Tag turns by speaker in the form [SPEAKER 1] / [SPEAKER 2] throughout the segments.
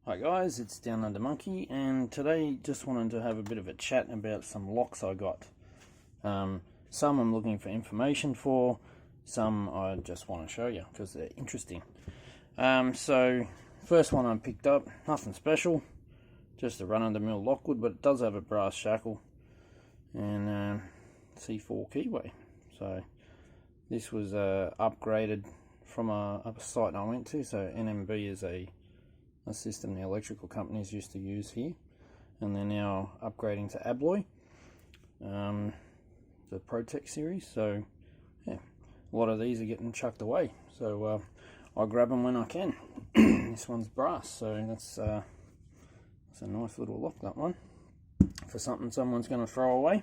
[SPEAKER 1] Hi guys, it's Down Under Monkey, and today just wanted to have a bit of a chat about some locks I got. Some I'm looking for information for, some I just want to show you because they're interesting. So first one I picked up, nothing special, just a run-of-the-mill Lockwood, but it does have a brass shackle and C4 keyway. So this was upgraded from a site I went to. So NMB is a system the electrical companies used to use here, and they're now upgrading to Abloy, the ProTech series. So yeah, a lot of these are getting chucked away, so I grab them when I can. This one's brass, so that's a nice little lock, that one, for something someone's going to throw away.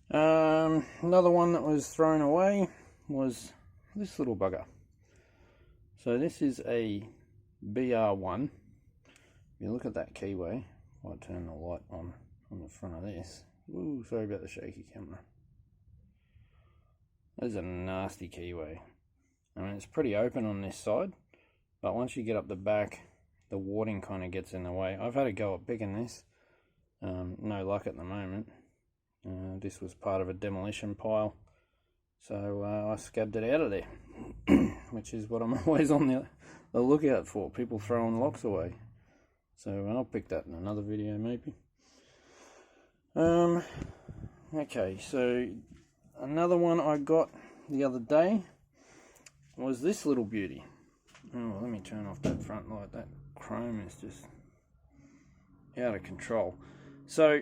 [SPEAKER 1] Another one that was thrown away was this little bugger. So this is a BR1. If you look at that keyway, I'll turn the light on the front of this. Ooh, sorry about the shaky camera. There's a nasty keyway. I mean, it's pretty open on this side, but once you get up the back, the warding kind of gets in the way. I've had a go at picking this. No luck at the moment. This was part of a demolition pile, so I scabbed it out of there, which is what I'm always on the lookout for, people throwing locks away. So I'll pick that in another video maybe. Okay, so another one I got the other day was this little beauty. Oh, let me turn off that front light. That chrome is just out of control. So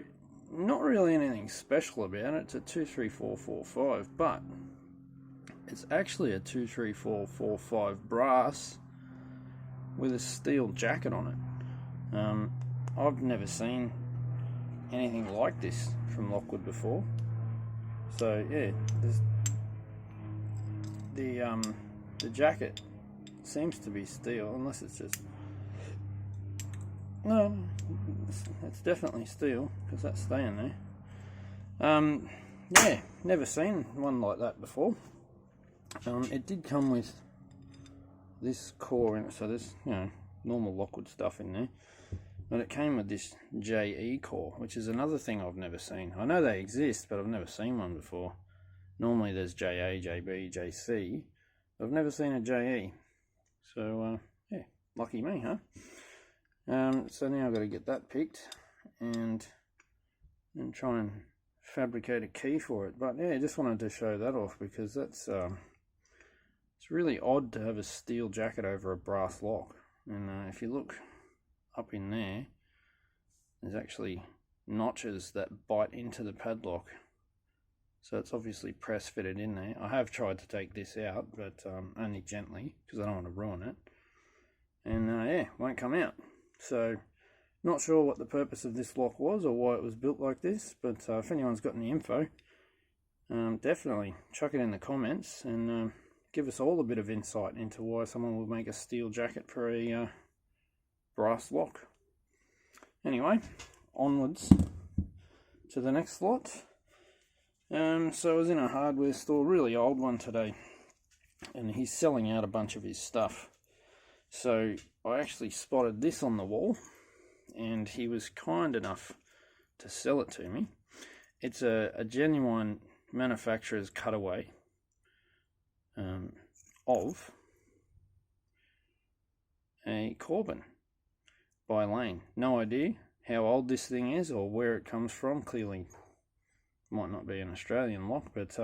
[SPEAKER 1] not really anything special about it. It's a 23445, but it's actually a 23445 brass with a steel jacket on it. I've never seen anything like this from Lockwood before. So yeah, the jacket seems to be steel, unless it's just no, it's definitely steel because that's staying there. Yeah, never seen one like that before. It did come with this core in it, so there's, you know, normal Lockwood stuff in there, but it came with this JE core, which is another thing I've never seen. I know they exist, but I've never seen one before. Normally there's JA, JB, JC, but I've never seen a JE. So yeah, lucky me, huh? So now I've got to get that picked and try and fabricate a key for it. But yeah, just wanted to show that off because that's it's really odd to have a steel jacket over a brass lock. And if you look up in there, there's actually notches that bite into the padlock. So it's obviously press fitted in there. I have tried to take this out, but only gently because I don't want to ruin it. And yeah, won't come out. So not sure what the purpose of this lock was or why it was built like this, but if anyone's got any info, definitely chuck it in the comments and give us all a bit of insight into why someone would make a steel jacket for a brass lock. Anyway, onwards to the next lot. So I was in a hardware store, really old one today, and he's selling out a bunch of his stuff. So I actually spotted this on the wall, and he was kind enough to sell it to me. It's a genuine manufacturer's cutaway of a Corbin by Lane. No idea how old this thing is or where it comes from. Clearly might not be an Australian lock, but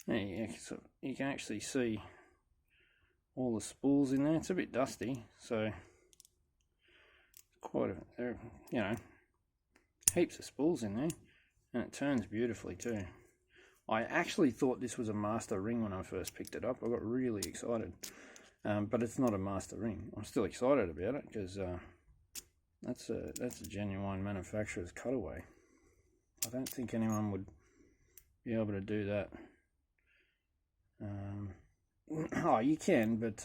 [SPEAKER 1] yeah, so you can actually see all the spools in there. It's a bit dusty, so quite a, there, you know, heaps of spools in there, and it turns beautifully too. I actually thought this was a master ring when I first picked it up. I got really excited, but it's not a master ring. I'm still excited about it because that's a genuine manufacturer's cutaway. I don't think anyone would be able to do that. Oh, you can, but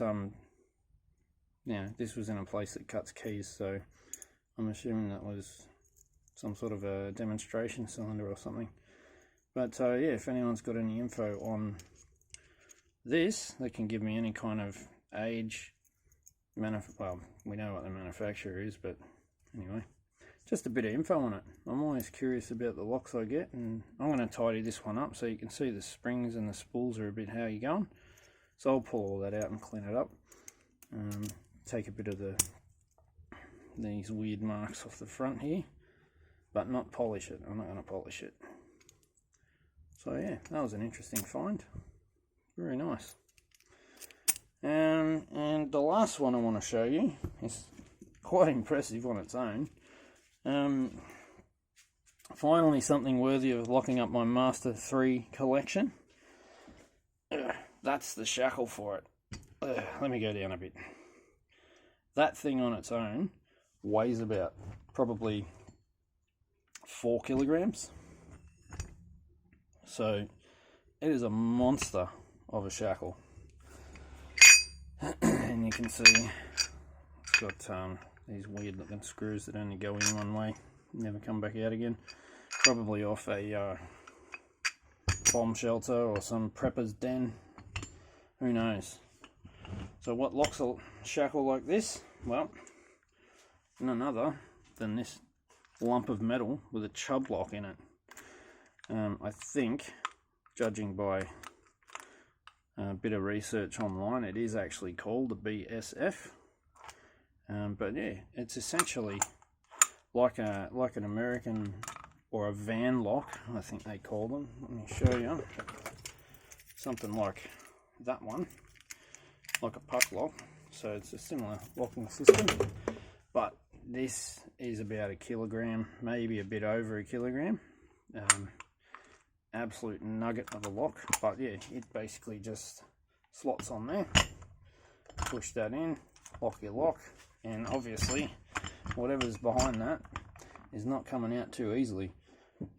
[SPEAKER 1] yeah, this was in a place that cuts keys, so I'm assuming that was some sort of a demonstration cylinder or something. But yeah, if anyone's got any info on this, they can give me any kind of age, well, we know what the manufacturer is, but anyway, just a bit of info on it. I'm always curious about the locks I get, and I'm going to tidy this one up so you can see the springs and the spools are a bit how you're going. So I'll pull all that out and clean it up. Take a bit of these weird marks off the front here, but not polish it. I'm not going to polish it. So yeah, that was an interesting find. Very nice. And the last one I want to show you is quite impressive on its own. Finally something worthy of locking up my Master 3 collection. That's the shackle for it. Let me go down a bit. That thing on its own weighs about probably 4 kilograms. So it is a monster of a shackle. And you can see it's got these weird looking screws that only go in one way, never come back out again. Probably off a bomb shelter or some prepper's den, who knows. So what locks a shackle like this? Well, none other than this lump of metal with a Chubb lock in it. I think, judging by a bit of research online, it is actually called the BSF. But yeah, it's essentially like an American or a van lock, I think they call them. Let me show you. Something like that one, like a puck lock. So it's a similar locking system, but this is about 1 kilogram, maybe a bit over 1 kilogram. Absolute nugget of a lock, but yeah, it basically just slots on there. Push that in, lock your lock, and obviously whatever's behind that is not coming out too easily.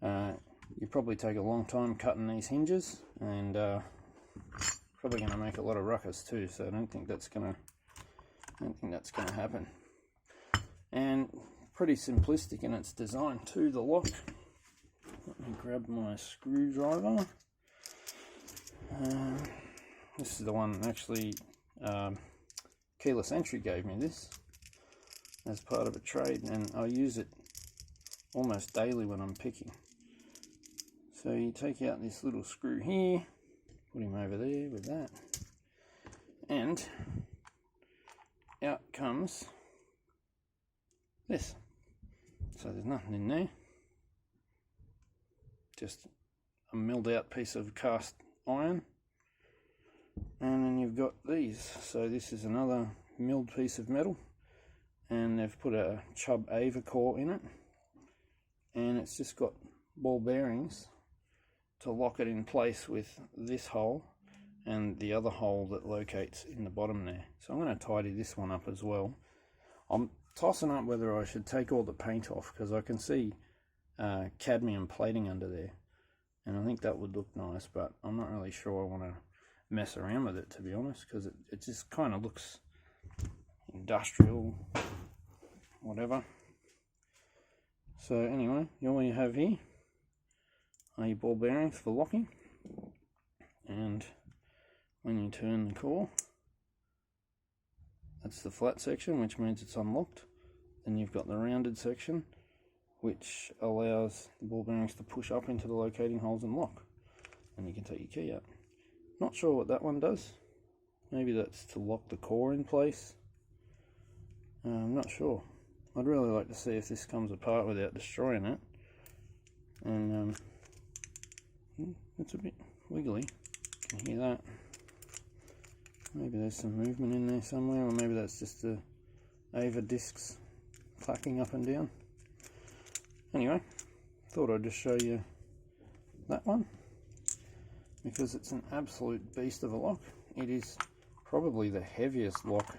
[SPEAKER 1] You probably take a long time cutting these hinges, and probably going to make a lot of ruckus too. So I don't think that's gonna happen. And pretty simplistic in its design too. The lock. Let me grab my screwdriver. This is the one actually. Keyless Entry gave me this as part of a trade, and I use it almost daily when I'm picking. So you take out this little screw here, put him over there with that, and out comes this. So there's nothing in there, just a milled out piece of cast iron. And then you've got these. So this is another milled piece of metal, and they've put a Chubb Ava core in it, and it's just got ball bearings to lock it in place with this hole and the other hole that locates in the bottom there. So I'm going to tidy this one up as well. I'm tossing up whether I should take all the paint off, because I can see cadmium plating under there, and I think that would look nice, but I'm not really sure I want to mess around with it, to be honest, because it just kind of looks industrial, whatever. So anyway, all you have here are your ball bearings for locking, and when you turn the core, that's the flat section, which means it's unlocked. Then you've got the rounded section, which allows the ball bearings to push up into the locating holes and lock, and you can take your key out. Not sure what that one does. Maybe that's to lock the core in place. I'm not sure. I'd really like to see if this comes apart without destroying it. And it's a bit wiggly. You can hear that. Maybe there's some movement in there somewhere, or maybe that's just the Ava discs clacking up and down. Anyway, thought I'd just show you that one, because it's an absolute beast of a lock. It is probably the heaviest lock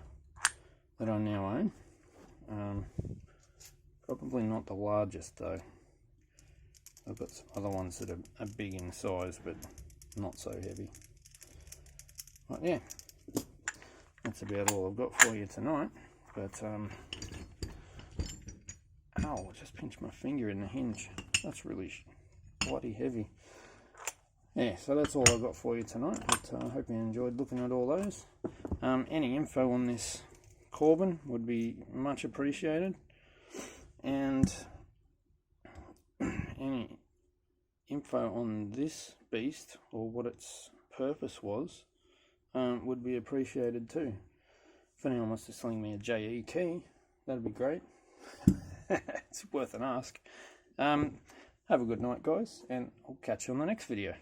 [SPEAKER 1] that I now own. Probably not the largest though. I've got some other ones that are big in size, but not so heavy. But yeah, that's about all I've got for you tonight. But ow, I just pinched my finger in the hinge. That's really bloody heavy. Yeah, so that's all I've got for you tonight, but I hope you enjoyed looking at all those. Any info on this Corbin would be much appreciated, and any info on this beast or what its purpose was would be appreciated too. If anyone wants to sling me a JE key, that'd be great. It's worth an ask. Have a good night, guys, and I'll catch you on the next video.